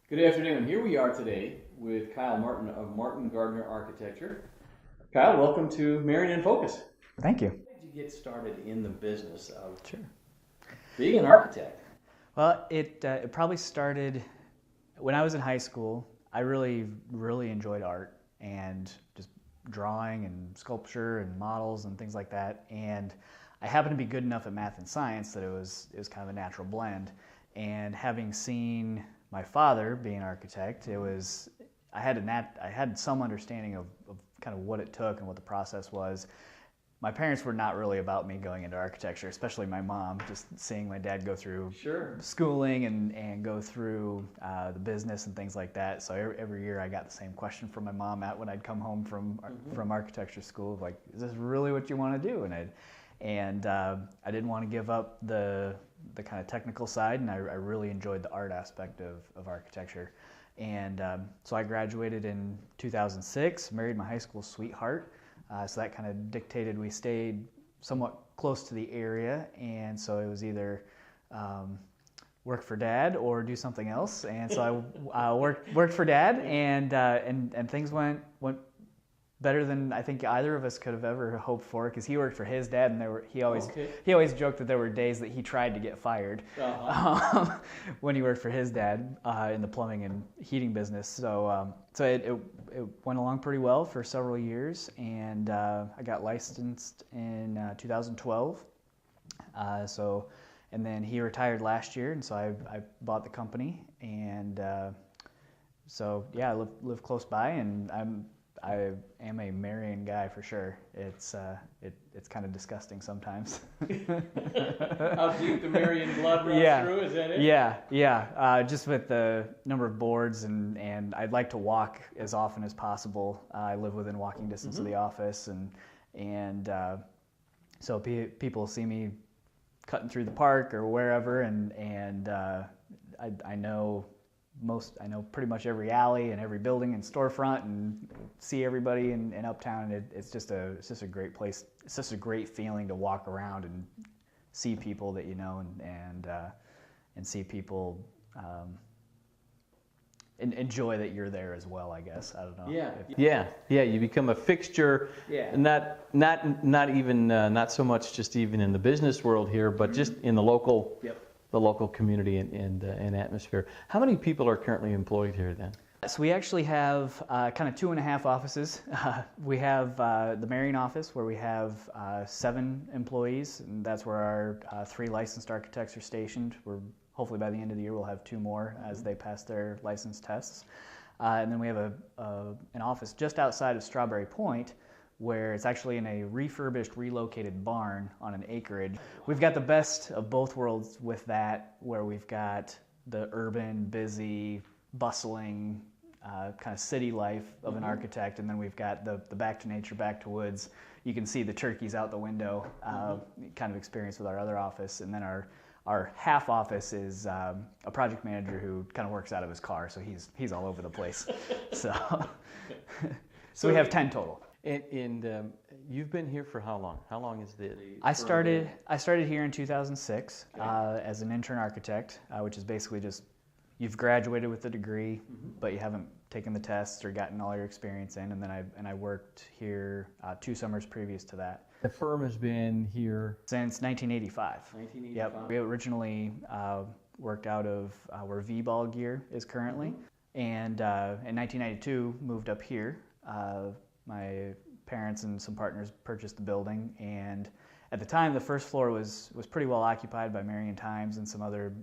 Good afternoon. Here we are today with Kyle Martin of Martin Gardner Architecture. Kyle, welcome to Marion in Focus. Thank you. How did you get started in the business of Sure. being an architect? Well, it probably started when I was in high school. I really enjoyed art and just drawing and sculpture and models and things like that. And I happened to be good enough at math and science that it was kind of a natural blend. And having seen my father be an architect, I had some understanding of kind of what it took and what the process was. My parents were not really about me going into architecture, especially my mom, just seeing my dad go through schooling and go through the business and things like that. So every year I got the same question from my mom when I'd come home from architecture school, like, is this really what you want to do? And I didn't want to give up the kind of technical side, and I really enjoyed the art aspect of architecture. And so I graduated in 2006, married my high school sweetheart. So that kind of dictated we stayed somewhat close to the area, and so it was either work for Dad or do something else. And so I worked for Dad, and things went better than I think either of us could have ever hoped for, because he worked for his dad, and he always joked that there were days that he tried to get fired when he worked for his dad in the plumbing and heating business. So it went along pretty well for several years, and I got licensed in 2012. And then he retired last year, and so I bought the company, and so yeah, I live close by, and I am a Marion guy for sure. It's kind of disgusting sometimes. How deep the Marion blood runs through, is that it? Yeah. Just with the number of boards, and I'd like to walk as often as possible. I live within walking distance of the office, and so people see me cutting through the park or wherever, and I know pretty much every alley and every building and storefront, and see everybody in Uptown. It's just a great place. It's just a great feeling to walk around and see people that you know, and see people enjoy that you're there as well, I guess. I don't know. Yeah. You become a fixture. Yeah. Not even not so much just even in the business world here, but just in the local. Yep. The local community and atmosphere. How many people are currently employed here then? So we actually have kind of 2.5 offices. We have the Marion office, where we have 7 employees, and that's where our 3 licensed architects are stationed. Hopefully by the end of the year we'll have 2 more as they pass their license tests. And then we have an office just outside of Strawberry Point, where it's actually in a refurbished, relocated barn on an acreage. We've got the best of both worlds with that, where we've got the urban, busy, bustling kind of city life of an architect, and then we've got the back to nature, back to woods. You can see the turkeys out the window kind of experience with our other office. And then our half office is a project manager who kind of works out of his car, so he's all over the place. So we have 10 total. And you've been here for how long? How long is the? I started here in 2006 as an intern architect, which is basically just you've graduated with a degree, but you haven't taken the tests or gotten all your experience in. And then I worked here 2 summers previous to that. The firm has been here Since 1985. 1985. Yep. We originally worked out of where V-Ball Gear is currently, and in 1992 moved up here. My parents and some partners purchased the building, and at the time the first floor was pretty well occupied by Marion Times and some other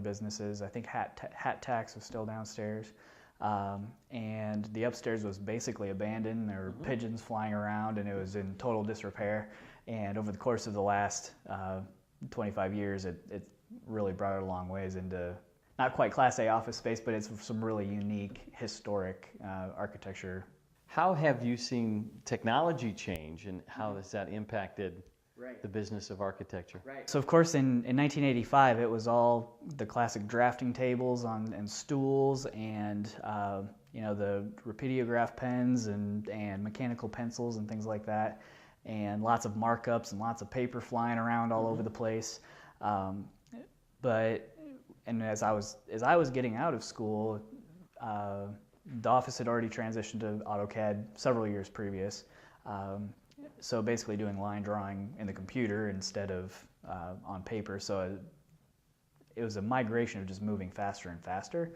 businesses. I think Hat Tax was still downstairs, and the upstairs was basically abandoned. There were pigeons flying around, and it was in total disrepair. And over the course of the last 25 years, it really brought it a long ways into not quite Class A office space, but it's some really unique, historic architecture. How have you seen technology change, and how has that impacted the business of architecture? So of course in 1985 it was all the classic drafting tables and stools, and the rapidograph pens and mechanical pencils and things like that, and lots of markups and lots of paper flying around all over the place. But as I was getting out of school, the office had already transitioned to AutoCAD several years previous. So basically doing line drawing in the computer instead of on paper. So it was a migration of just moving faster and faster.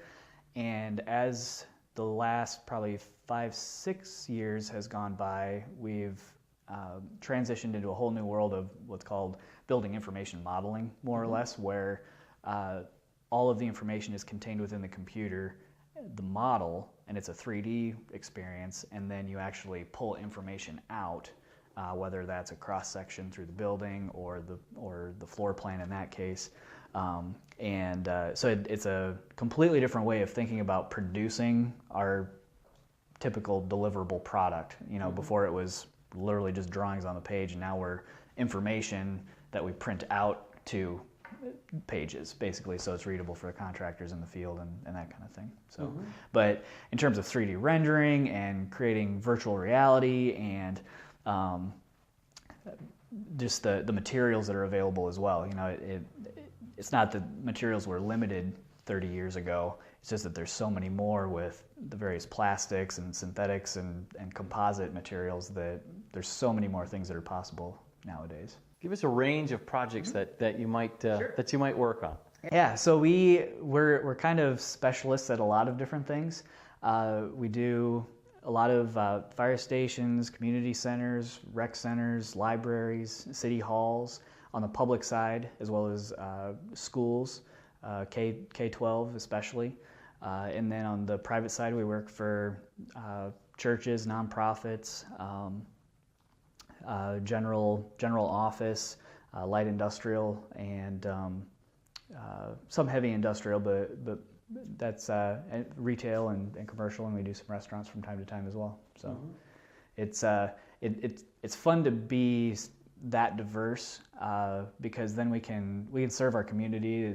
And as the last probably 5-6 years has gone by, we've transitioned into a whole new world of what's called building information modeling, more or less, where all of the information is contained within the computer, the model, and it's a 3D experience, and then you actually pull information out, whether that's a cross section through the building or the floor plan in that case. So it's a completely different way of thinking about producing our typical deliverable product. You know, before it was literally just drawings on the page, and now we're information that we print out to pages, basically, so it's readable for the contractors in the field and that kind of thing. So, but in terms of 3D rendering and creating virtual reality and just the materials that are available as well, you know, it's not that materials were limited 30 years ago. It's just that there's so many more with the various plastics and synthetics and composite materials that there's so many more things that are possible nowadays. Give us a range of projects that you might that you might work on. Yeah, so we're kind of specialists at a lot of different things. We do a lot of fire stations, community centers, rec centers, libraries, city halls on the public side, as well as schools, K-12 especially. And then on the private side, we work for churches, nonprofits, general office, light industrial, and some heavy industrial, but that's retail and commercial, and we do some restaurants from time to time as well. So it's fun to be that diverse because then we can serve our community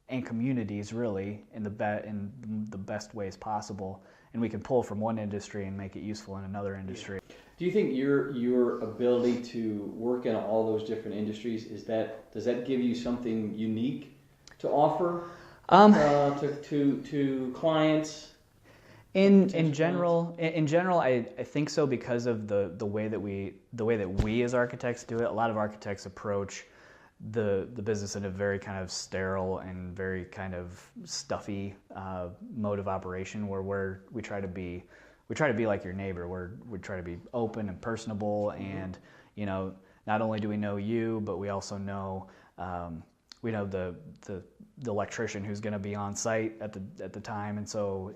and communities really in the best ways possible, and we can pull from one industry and make it useful in another industry. Do you think your ability to work in all those different industries does that give you something unique to offer to clients? In general, I think so, because of the way that we as architects do it. A lot of architects approach the business in a very kind of sterile and very kind of stuffy mode of operation, where we try to be like your neighbor. We try to be open and personable, and you know, not only do we know you, but we also know we know the electrician who's going to be on site at the time, and so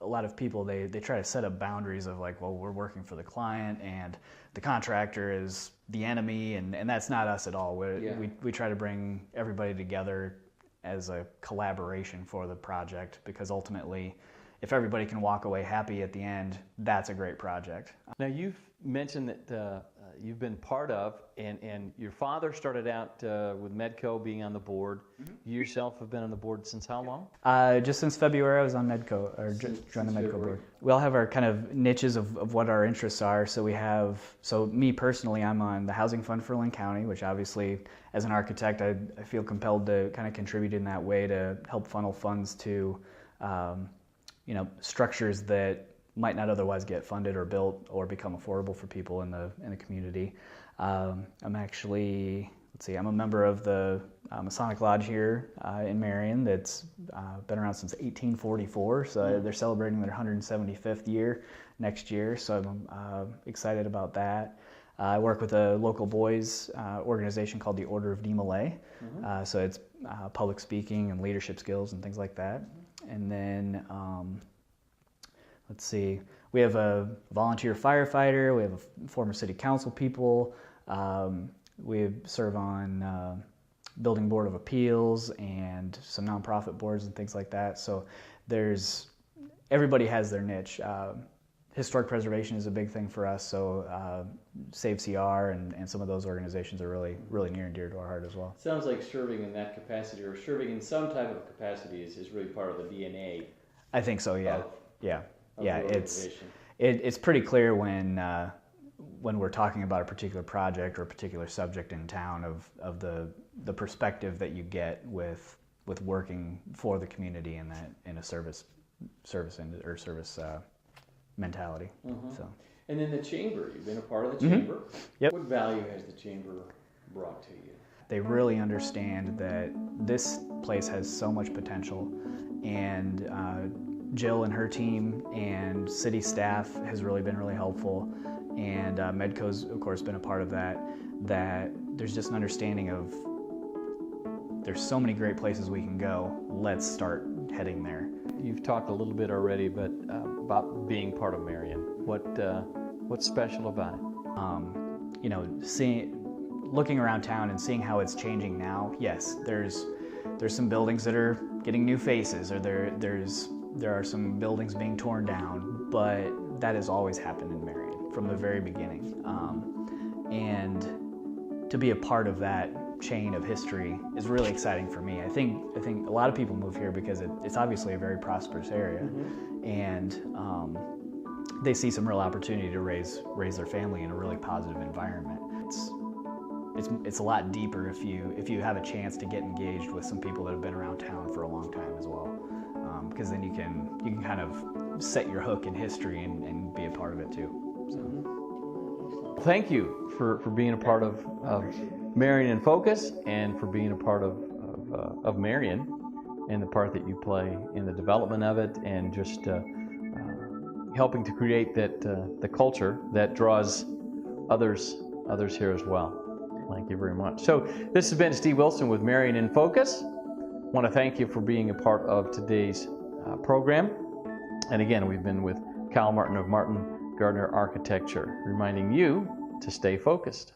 a lot of people they try to set up boundaries of like, well, we're working for the client and the contractor is the enemy, and that's not us at all. We try to bring everybody together as a collaboration for the project, because ultimately, if everybody can walk away happy at the end, that's a great project. Now, you've mentioned that you've been part of, and your father started out with Medco being on the board. You yourself have been on the board since how long? Just since February, I was on Medco, or joined the Medco board. We all have our kind of niches of what our interests are. So me personally, I'm on the Housing Fund for Lynn County, which obviously, as an architect, I feel compelled to kind of contribute in that way to help funnel funds to structures that might not otherwise get funded or built or become affordable for people in the community. I'm actually, I'm a member of the Masonic Lodge here in Marion that's been around since 1844, so they're celebrating their 175th year next year, so I'm excited about that. I work with a local boys organization called the Order of D. Malay, so it's public speaking and leadership skills and things like that. And then we have a volunteer firefighter, we have a former city council people, we serve on building board of appeals and some nonprofit boards and things like that. So everybody has their niche. Historic preservation is a big thing for us, so Save CR and some of those organizations are really, really near and dear to our heart as well. Sounds like serving in that capacity, or serving in some type of capacity, is really part of the DNA. I think so, yeah. It's pretty clear when we're talking about a particular project or a particular subject in town of the perspective that you get with working for the community in a service service mentality. So. And then the chamber, you've been a part of the chamber. Yep. What value has the chamber brought to you? They really understand that this place has so much potential, and Jill and her team and city staff has really been really helpful, and Medco's of course been a part of that. That there's just an understanding of there's so many great places we can go. Let's start heading there. You've talked a little bit already, but about being part of Marion. What's special about it? You know, looking around town and seeing how it's changing now. Yes, there's some buildings that are getting new faces, or there are some buildings being torn down, but that has always happened in Marion from the very beginning. And to be a part of that chain of history is really exciting for me. I think a lot of people move here because it's obviously a very prosperous area, and they see some real opportunity to raise their family in a really positive environment. It's a lot deeper if you have a chance to get engaged with some people that have been around town for a long time as well, because then you can kind of set your hook in history and be a part of it too. So. Thank you for being a part of Marion in Focus, and for being a part of Marion and the part that you play in the development of it, and just helping to create the culture that draws others here as well. Thank you very much. So this has been Steve Wilson with Marion in Focus. I want to thank you for being a part of today's program. And again, we've been with Kyle Martin of Martin Gardner Architecture, reminding you to stay focused.